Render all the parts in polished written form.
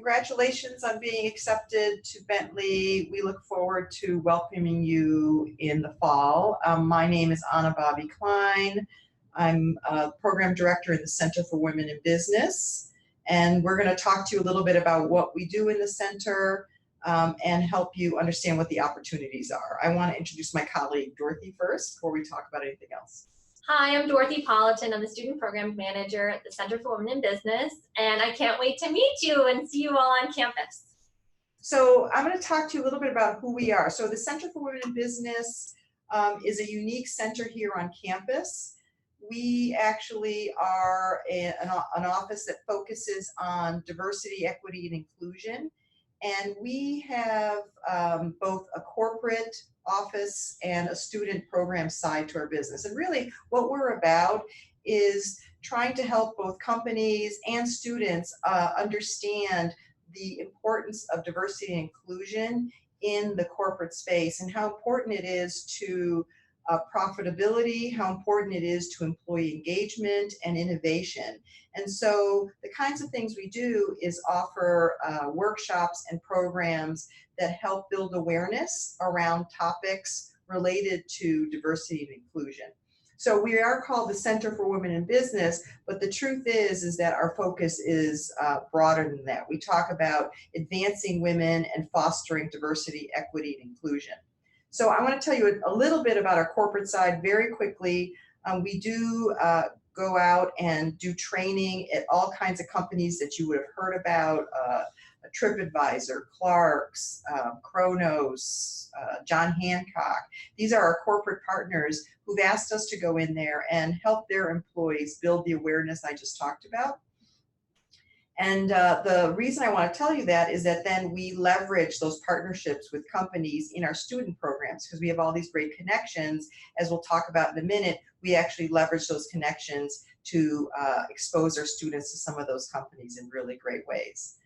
congratulations on being accepted to Bentley. We look forward to welcoming you in the fall. My name is Anna Bobby Klein. I'm a program director in the Center for Women in Business, and we're going to talk to you a little bit about what we do in the center and help you understand what the opportunities are. I want to introduce my colleague Dorothy first before we talk about anything else. Hi, I'm Dorothy Politan. I'm the Student Program Manager at the Center for Women in Business, and I can't wait to meet you and see you all on campus. So I'm going to talk to you a little bit about who we are. So the Center for Women in Business is a unique center here on campus. We actually are an office that focuses on diversity, equity, and inclusion. And we have both a corporate office and a student program side to our business. And really what we're about is trying to help both companies and students understand the importance of diversity and inclusion in the corporate space and how important it is to profitability, how important it is to employee engagement and innovation. And so the kinds of things we do is offer workshops and programs that help build awareness around topics related to diversity and inclusion. So we are called the Center for Women in Business, but the truth is that our focus is broader than that. We talk about advancing women and fostering diversity, equity, and inclusion. So I want to tell you a little bit about our corporate side very quickly. We do go out and do training at all kinds of companies that you would have heard about, TripAdvisor, Clark's, Kronos, John Hancock. These are our corporate partners who've asked us to go in there and help their employees build the awareness I just talked about. And the reason I want to tell you that is that then we leverage those partnerships with companies in our student programs because we have all these great connections. As we'll talk about in a minute, we actually leverage those connections to expose our students to some of those companies in really great ways.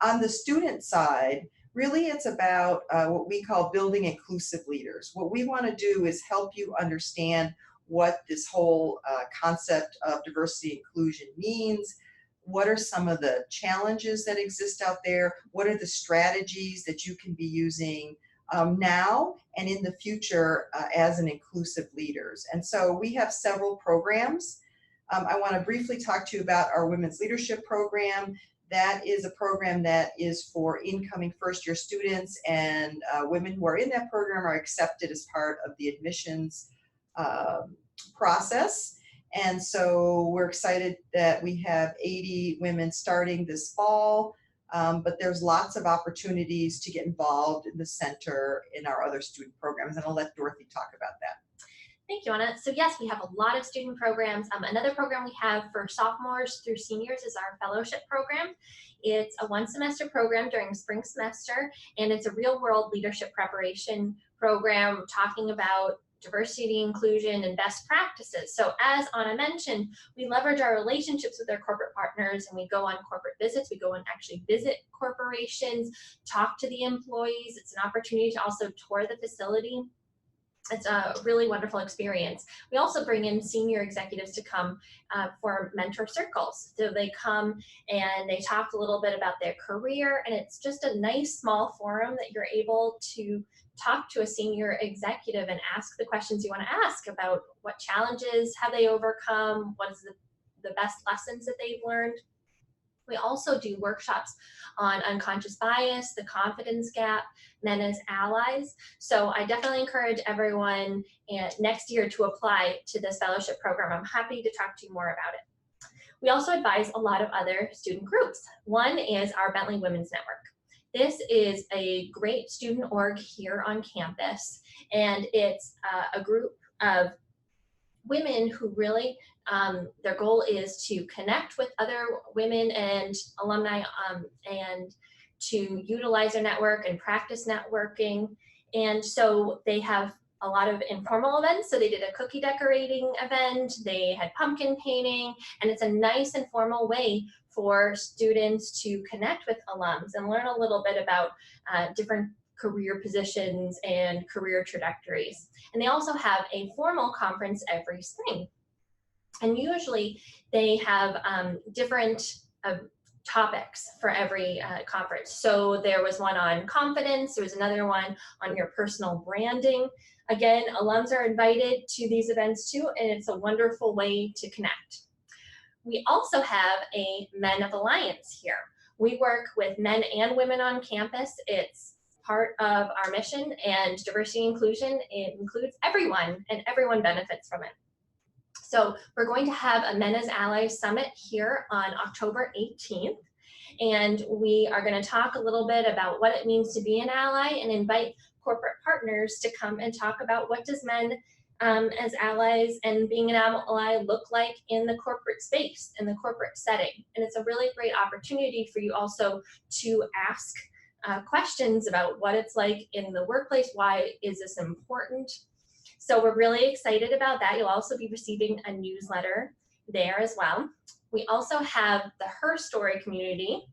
On the student side, really it's about what we call building inclusive leaders. What we want to do is help you understand what this whole concept of diversity and inclusion means. What are some of the challenges that exist out there? What are the strategies that you can be using now and in the future as an inclusive leaders? And so we have several programs. I want to briefly talk to you about our Women's Leadership Program. That is a program that is for incoming first-year students, and women who are in that program are accepted as part of the admissions process. And so we're excited that we have 80 women starting this fall, but there's lots of opportunities to get involved in the center in our other student programs, and I'll let Dorothy talk about that. Thank you, Anna. So yes, we have a lot of student programs. Another program we have for sophomores through seniors is our fellowship program. It's a one-semester program during spring semester, and it's a real-world leadership preparation program talking about diversity, inclusion, and best practices. So as Anna mentioned, we leverage our relationships with our corporate partners, and we go on corporate visits. We go and actually visit corporations, talk to the employees. It's an opportunity to also tour the facility. It's a really wonderful experience. We also bring in senior executives to come for mentor circles. So they come and they talk a little bit about their career, and it's just a nice small forum that you're able to talk to a senior executive and ask the questions you want to ask about what challenges have they overcome, what is the best lessons that they've learned. We also do workshops on unconscious bias, the confidence gap, men as allies. So I definitely encourage everyone next year to apply to this fellowship program. I'm happy to talk to you more about it. We also advise a lot of other student groups. One is our Bentley Women's Network. This is a great student org here on campus, and it's a group of women who really their goal is to connect with other women and alumni and to utilize their network and practice networking. And so they have a lot of informal events. So they did a cookie decorating event, they had pumpkin painting, and it's a nice informal way for students to connect with alums and learn a little bit about different career positions and career trajectories. And they also have a formal conference every spring. And usually they have different topics for every conference. So there was one on confidence, there was another one on your personal branding. Again, alums are invited to these events too, and it's a wonderful way to connect. We also have a Men of Alliance here. We work with men and women on campus. It's part of our mission, and diversity and inclusion, it includes everyone, and everyone benefits from it. So we're going to have a Men as Allies Summit here on October 18th. And we are going to talk a little bit about what it means to be an ally and invite corporate partners to come and talk about what does men as allies and being an ally look like in the corporate space, in the corporate setting. And it's a really great opportunity for you also to ask questions about what it's like in the workplace. Why is this important? So we're really excited about that. You'll also be receiving a newsletter there as well. We also have the Her Story community.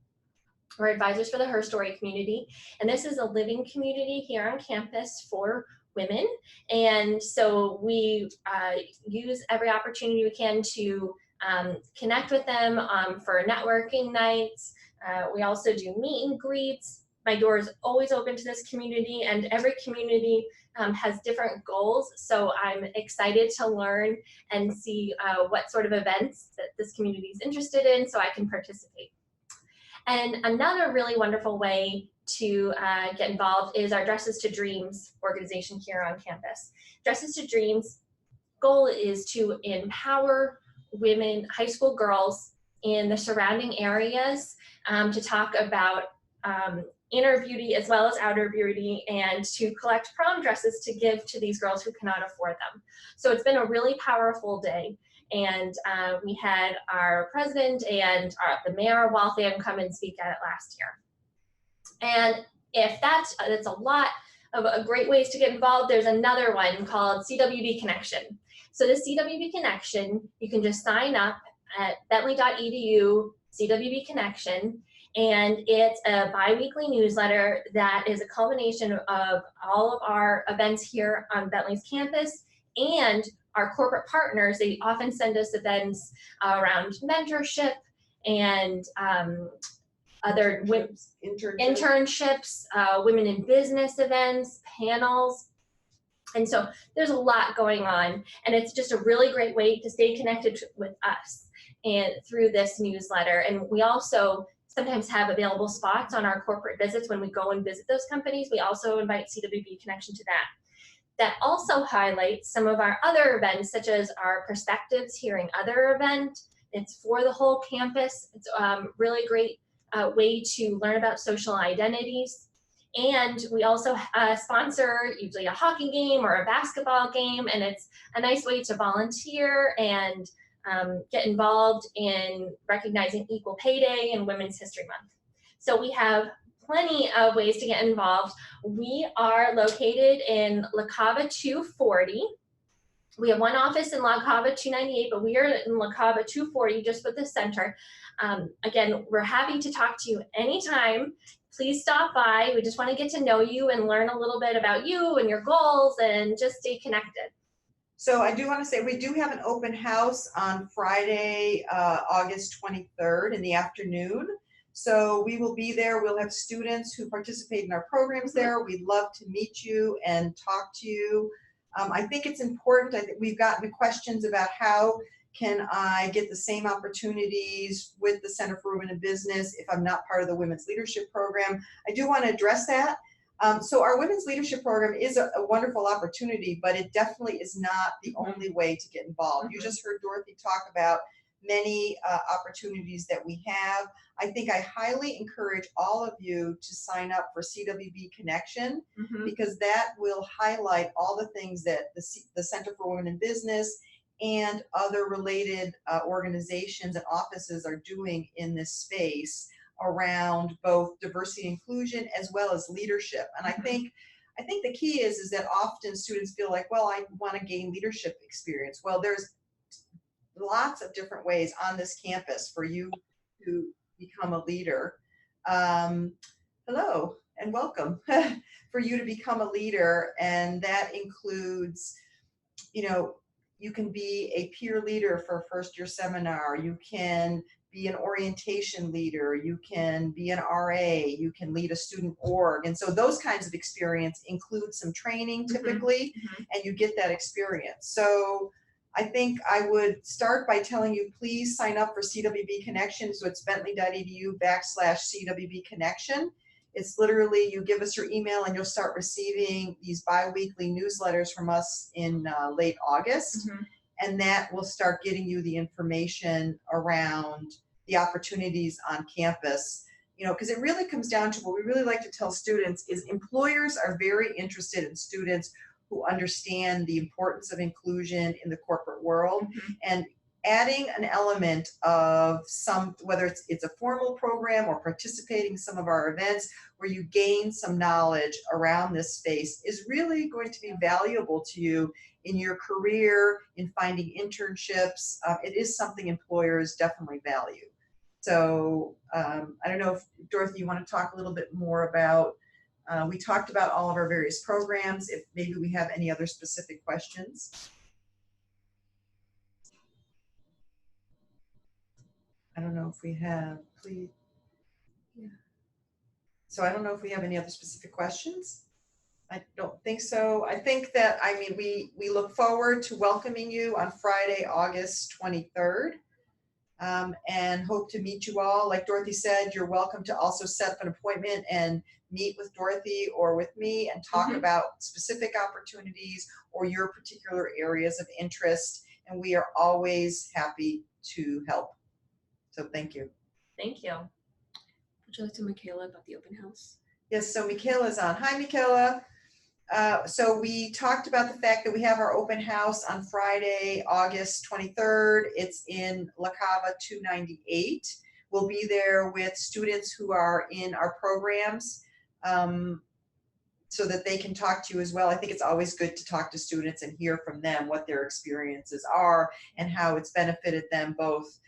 We're advisors for the Her Story community, and this is a living community here on campus for women. And so we use every opportunity we can to connect with them for networking nights. We also do meet and greets. My door is always open to this community, and every community has different goals. So I'm excited to learn and see what sort of events that this community is interested in so I can participate. And another really wonderful way to get involved is our Dresses to Dreams organization here on campus. Dresses to Dreams goal is to empower women, high school girls in the surrounding areas to talk about inner beauty as well as outer beauty, and to collect prom dresses to give to these girls who cannot afford them. So it's been a really powerful day. And we had our president and the mayor of Waltham come and speak at it last year. And if that's a lot of great ways to get involved, there's another one called CWB Connection. So the CWB Connection, you can just sign up at bentley.edu CWB Connection, and it's a bi-weekly newsletter that is a culmination of all of our events here on Bentley's campus and our corporate partners. They often send us events around mentorship and other internships, women in business events, panels. And so there's a lot going on, and it's just a really great way to stay connected with us and through this newsletter. And we also sometimes have available spots on our corporate visits when we go and visit those companies. We also invite CWB Connection to that. That also highlights some of our other events, such as our Perspectives Hearing Other event. It's for the whole campus. It's a really great way to learn about social identities. And we also sponsor usually a hockey game or a basketball game, and it's a nice way to volunteer and get involved in recognizing Equal Pay Day and Women's History Month. So we have plenty of ways to get involved. We are located in La Cava 240. We have one office in La Cava 298, but we are in La Cava 240 just with the center. Again, we're happy to talk to you anytime. Please stop by. We just want to get to know you and learn a little bit about you and your goals and just stay connected. So I do want to say we do have an open house on Friday, August 23rd in the afternoon. So we will be there. We'll have students who participate in our programs there. We'd love to meet you and talk to you. I think it's important. I think we've gotten questions about how can I get the same opportunities with the Center for Women in Business if I'm not part of the Women's Leadership Program. I do want to address that. So our Women's Leadership Program is a wonderful opportunity, but it definitely is not the only way to get involved. You just heard Dorothy talk about many opportunities that we have. I think I highly encourage all of you to sign up for CWB Connection, because that will highlight all the things that the Center for Women in Business and other related organizations and offices are doing in this space around both diversity and inclusion as well as leadership. And I think the key is that often students feel like, well, I want to gain leadership experience. Well, there's lots of different ways on this campus for you to become a leader. Hello and welcome. For you to become a leader, and that includes, you can be a peer leader for a first year seminar. You can be an orientation leader, you can be an RA, you can lead a student org. And so those kinds of experience include some training typically, and you get that experience. So I think I would start by telling you, please sign up for CWB Connection. So it's bentley.edu/CWB Connection. It's literally, you give us your email and you'll start receiving these bi-weekly newsletters from us in late August. And that will start getting you the information around the opportunities on campus. You know, because it really comes down to what we really like to tell students is employers are very interested in students who understand the importance of inclusion in the corporate world, and adding an element of some, whether it's a formal program or participating in some of our events where you gain some knowledge around this space is really going to be valuable to you in your career, in finding internships. It is something employers definitely value. So I don't know if, Dorothy, you want to talk a little bit more about, we talked about all of our various programs, if maybe we have any other specific questions. I don't know if we have, please. Yeah. So I don't know if we have any other specific questions. I don't think so. I think that, I mean, we look forward to welcoming you on Friday, August 23rd, and hope to meet you all. Like Dorothy said, you're welcome to also set up an appointment and meet with Dorothy or with me and talk about specific opportunities or your particular areas of interest. And we are always happy to help. So thank you. Thank you. Would you like to Michaela about the open house? Yes, so Michaela's on. Hi, Michaela. So we talked about the fact that we have our open house on Friday, August 23rd. It's in La Cava 298. We'll be there with students who are in our programs, so that they can talk to you as well. I think it's always good to talk to students and hear from them what their experiences are and how it's benefited them both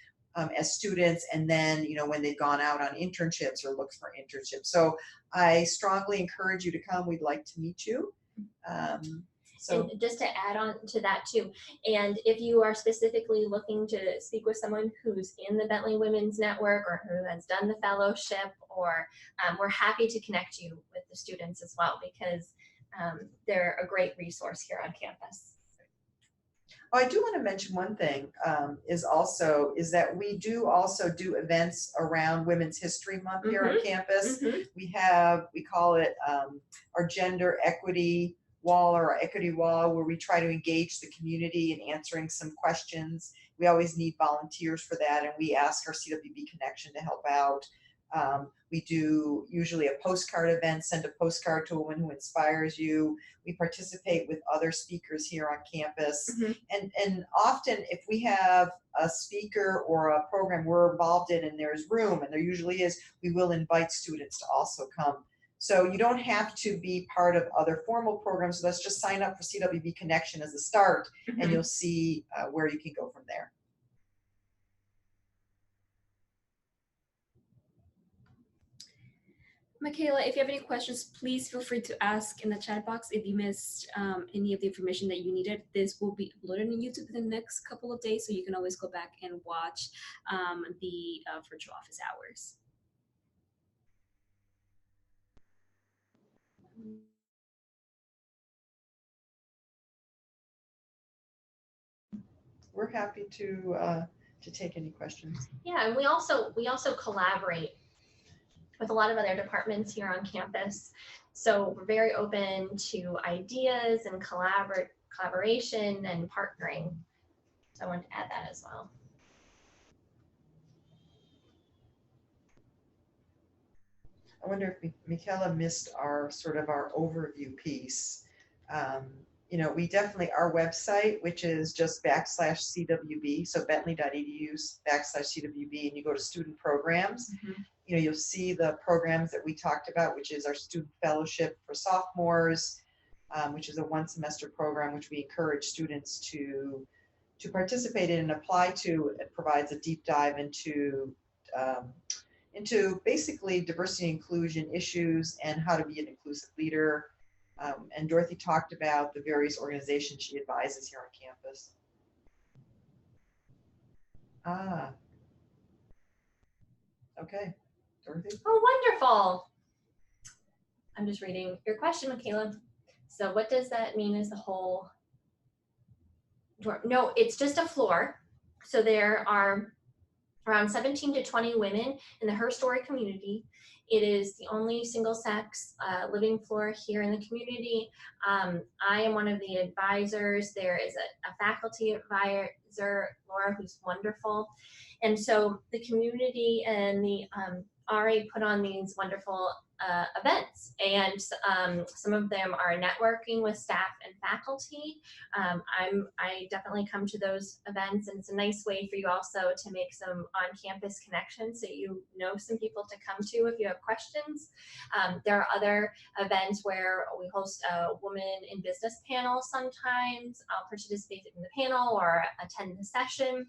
as students, and then, you know, when they've gone out on internships or looked for internships. So I strongly encourage you to come. We'd like to meet you. So and just to add on to that too, and if you are specifically looking to speak with someone who's in the Bentley Women's Network or who has done the fellowship, or we're happy to connect you with the students as well, because they're a great resource here on campus. Oh, I do want to mention one thing, is that we do also do events around Women's History Month here on campus. We call it our Gender Equity Wall, or our Equity Wall, where we try to engage the community in answering some questions. We always need volunteers for that, and we ask our CWB Connection to help out. We do usually a postcard event, send a postcard to a woman who inspires you. We participate with other speakers here on campus. And often if we have a speaker or a program we're involved in and there's room, and there usually is, we will invite students to also come. So you don't have to be part of other formal programs. Let's just sign up for CWB Connection as a start, and you'll see where you can go from there. Michaela, if you have any questions, please feel free to ask in the chat box. If you missed any of the information that you needed, this will be uploaded on YouTube in the next couple of days, so you can always go back and watch the virtual office hours. We're happy to take any questions. Yeah, and we also collaborate with a lot of other departments here on campus. So we're very open to ideas and collaboration and partnering. So I wanted to add that as well. I wonder if Michaela missed our overview piece. You know, we definitely, our website, which is just /CWB, so bentley.edu/CWB, and you go to student programs. You know, you'll see the programs that we talked about, which is our student fellowship for sophomores, which is a one semester program which we encourage students to participate in and apply to. It provides a deep dive into basically diversity and inclusion issues and how to be an inclusive leader. And Dorothy talked about the various organizations she advises here on campus. Okay, Dorothy? Oh, wonderful. I'm just reading your question, Michaela. So what does that mean as the whole dorm? No, it's just a floor. So there are around 17 to 20 women in the Her Story community. It is the only single-sex living floor here in the community. I am one of the advisors. There is a faculty advisor, Laura, who's wonderful. And so the community and the RA put on these wonderful events, and some of them are networking with staff and faculty. I definitely come to those events, and it's a nice way for you also to make some on-campus connections, so you know some people to come to if you have questions. There are other events where we host a woman in business panel sometimes. I'll participate in the panel or attend the session.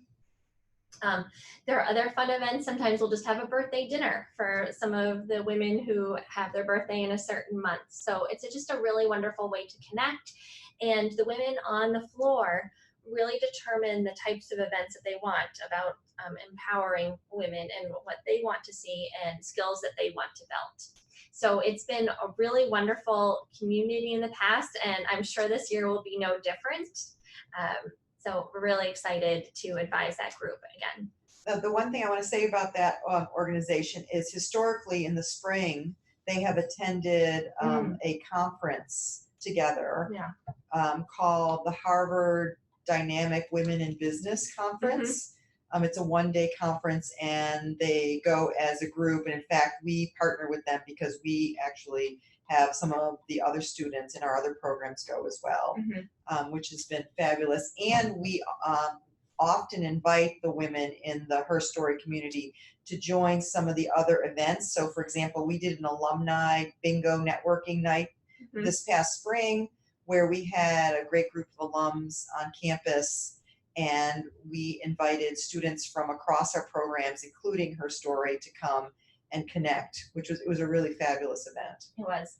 There are other fun events. Sometimes we'll just have a birthday dinner for some of the women who have their birthday in a certain month. So it's just a really wonderful way to connect. And the women on the floor really determine the types of events that they want about empowering women and what they want to see and skills that they want to build. So it's been a really wonderful community in the past, and I'm sure this year will be no different. So we're really excited to advise that group again. The one thing I want to say about that organization is historically in the spring, they have attended a conference together called the Harvard Dynamic Women in Business Conference. It's a one-day conference, and they go as a group. And in fact, we partner with them because we actually have some of the other students in our other programs go as well, which has been fabulous. And we often invite the women in the Her Story community to join some of the other events. So for example, we did an alumni bingo networking night this past spring, where we had a great group of alums on campus, and we invited students from across our programs, including Her Story, to come and connect, it was a really fabulous event. It was.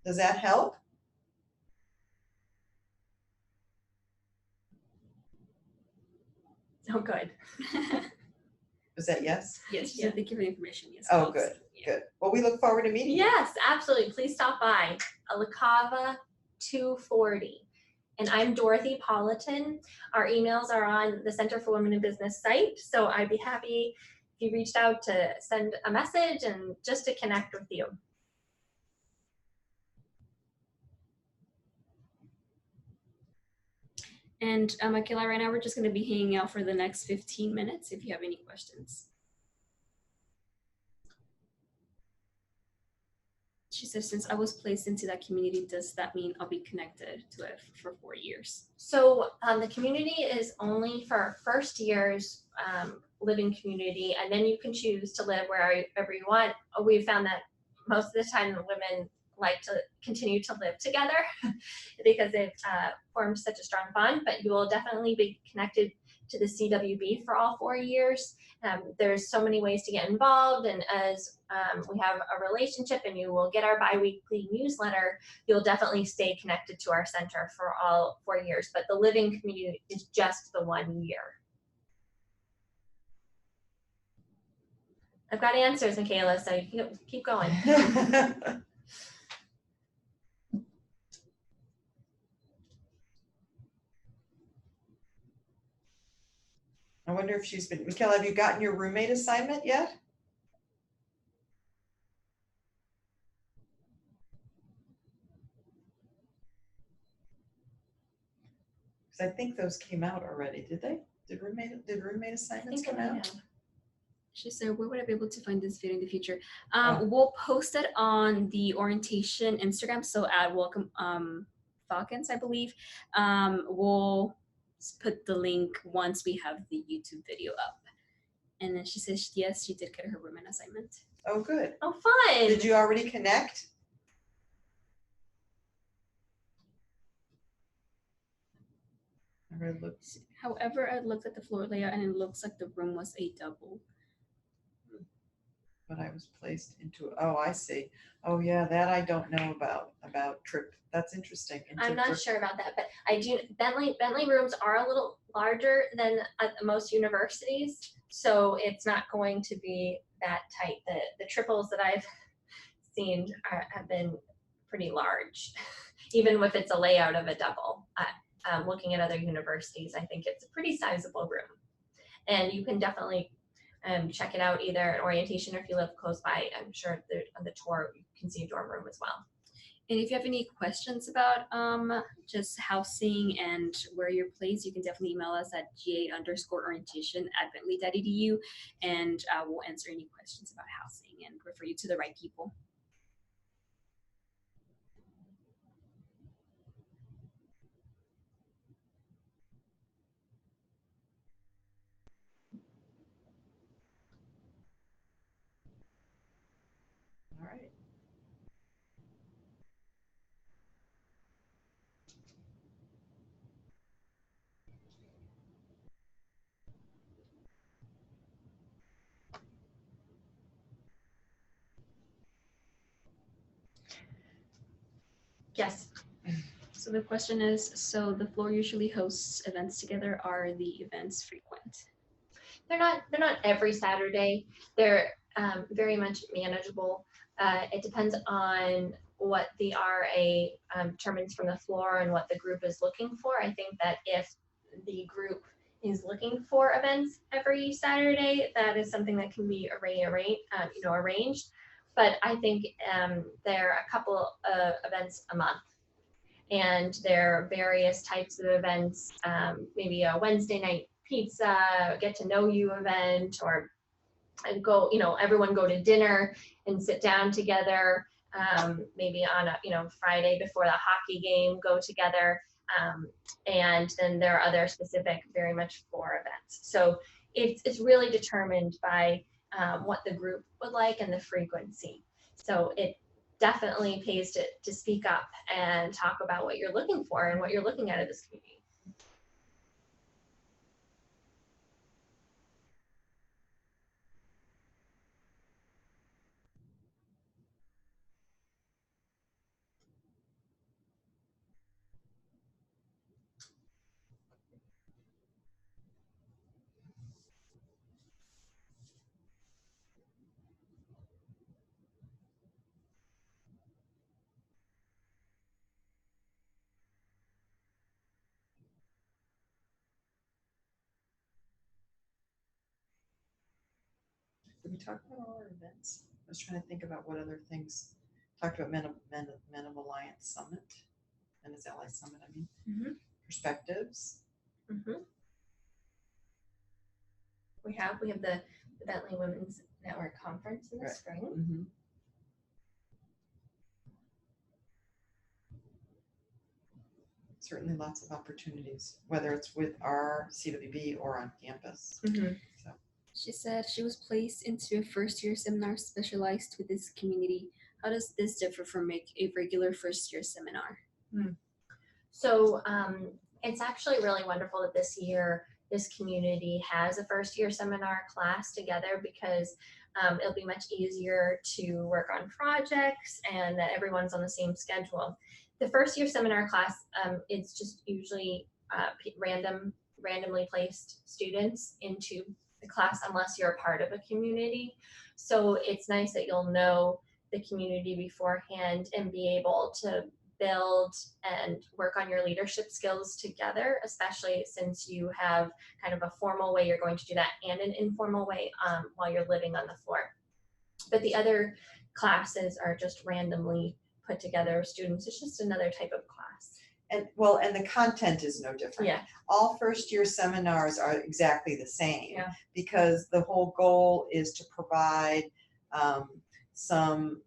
Does that help? Oh, good. Was that yes? Yes, she said thank you for the information. Yes. Oh, good, good. Well, we look forward to meeting you. Yes, absolutely. Please stop by. La Cava 240. And I'm Dorothy Politan. Our emails are on the Center for Women in Business site, so I'd be happy if you reached out to send a message and just to connect with you. And Michaela, right now we're just going to be hanging out for the next 15 minutes if you have any questions. She says, since I was placed into that community, does that mean I'll be connected to it for 4 years? So the community is only for first years living community, and then you can choose to live wherever you want. We found that most of the time the women like to continue to live together because it forms such a strong bond, but you will definitely be connected to the CWB for all 4 years. There's so many ways to get involved, and as we have a relationship and you will get our bi-weekly newsletter, you'll definitely stay connected to our center for all 4 years, but the living community is just the 1 year. I've got answers, Michaela, so you can keep going. I wonder if she's been, Michaela, have you gotten your roommate assignment yet? Because I think those came out already, did they? Did roommate assignments come out? She said, where would I be able to find this video in the future? We'll post it on the orientation Instagram, so at Welcome Falcons, I believe. We'll put the link once we have the YouTube video up. And then she says, yes, she did get her roommate assignment. Oh, good. Oh, fun. Did you already connect? However, I looked at the floor layout and it looks like the room was a double. But I was placed into, oh, I see. Oh yeah, that I don't know about trip. That's interesting. I'm not sure about that, but I do. Bentley rooms are a little larger than at most universities, So it's not going to be that tight. The triples that I've seen have been pretty large, even if it's a layout of a double. Looking at other universities, I think it's a pretty sizable room. And you can definitely check it out either at orientation or if you live close by. I'm sure on the tour you can see a dorm room as well. And if you have any questions about just housing and where you're placed, you can definitely email us at ga_orientation@bentley.edu, and we'll answer any questions about housing and refer you to the right people. All right. Yes. So the question is, so the floor usually hosts events together. Are the events frequent? They're not every Saturday. They're very much manageable. It depends on what the RA determines from the floor and what the group is looking for. I think that if the group is looking for events every Saturday, that is something that can be arranged. But I think there are a couple of events a month. And there are various types of events, maybe a Wednesday night pizza, get to know you event, or go, everyone go to dinner and sit down together. Maybe on a, Friday before the hockey game, go together. And then there are other specific, very much for events. So it's really determined by what the group would like and the frequency. So it definitely pays to speak up and talk about what you're looking for and what you're looking at in this community. Did we talk about all our events? I was trying to think about what other things. Talked about Men of Alliance Summit. Men of Alliance Summit, I mean. Mm-hmm. Perspectives. Mm-hmm. We have the Bentley Women's Network Conference in the spring. Mm-hmm. Certainly lots of opportunities, whether it's with our CWB or on campus. Mm-hmm. So. She said she was placed into a first-year seminar specialized with this community. How does this differ from a regular first-year seminar? So it's actually really wonderful that this year this community has a first-year seminar class together, because it'll be much easier to work on projects and that everyone's on the same schedule. The first-year seminar class, it's just usually randomly placed students into the class unless you're a part of a community. So it's nice that you'll know the community beforehand and be able to build and work on your leadership skills together, especially since you have kind of a formal way you're going to do that and an informal way while you're living on the floor. But the other classes are just randomly put together students. It's just another type of class. And the content is no different. Yeah. All first year seminars are exactly the same. Yeah. Because the whole goal is to provide some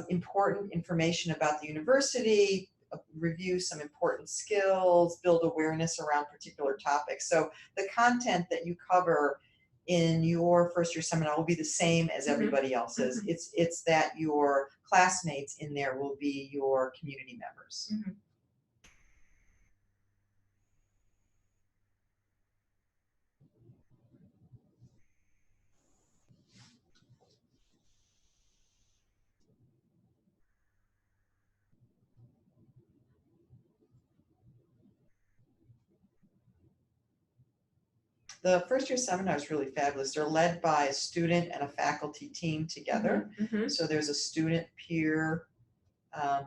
important information about the university, review some important skills, build awareness around particular topics. So the content that you cover in your first year seminar will be the same as everybody else's. Mm-hmm. It's that your classmates in there will be your community members. Mm-hmm. The first year seminar is really fabulous. They're led by a student and a faculty team together. Mhm. So there's a student peer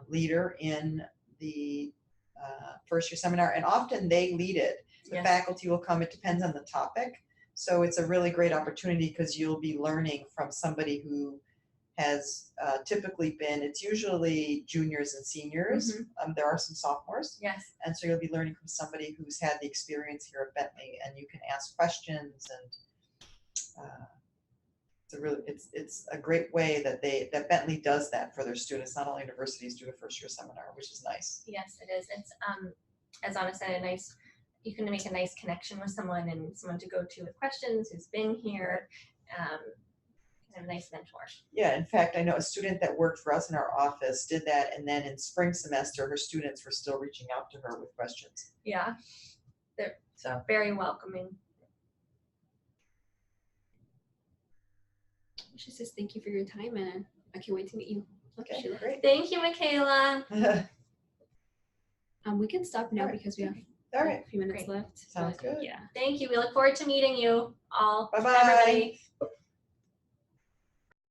leader in the first year seminar, and often they lead it. The Yes. faculty will come, it depends on the topic. So it's a really great opportunity because you'll be learning from somebody who has typically been, it's usually juniors and seniors. There are some sophomores. Yes. And so you'll be learning from somebody who's had the experience here at Bentley, and you can ask questions, and it's a great way that Bentley does that for their students. Not all universities do a first year seminar, which is nice. Yes, it is. It's as Anna said, you can make a nice connection with someone and someone to go to with questions who's been here. And a nice mentor. Yeah, in fact, I know a student that worked for us in our office did that, and then in spring semester, her students were still reaching out to her with questions. Yeah, they're very welcoming. She says thank you for your time, and I can't wait to meet you. Okay, Sheila. great. Thank you, Michaela. We can stop now All right. because we have All right, a few minutes Great. left. sounds but, good. Yeah. Thank you. We look forward to meeting you all. Bye-bye. Everybody.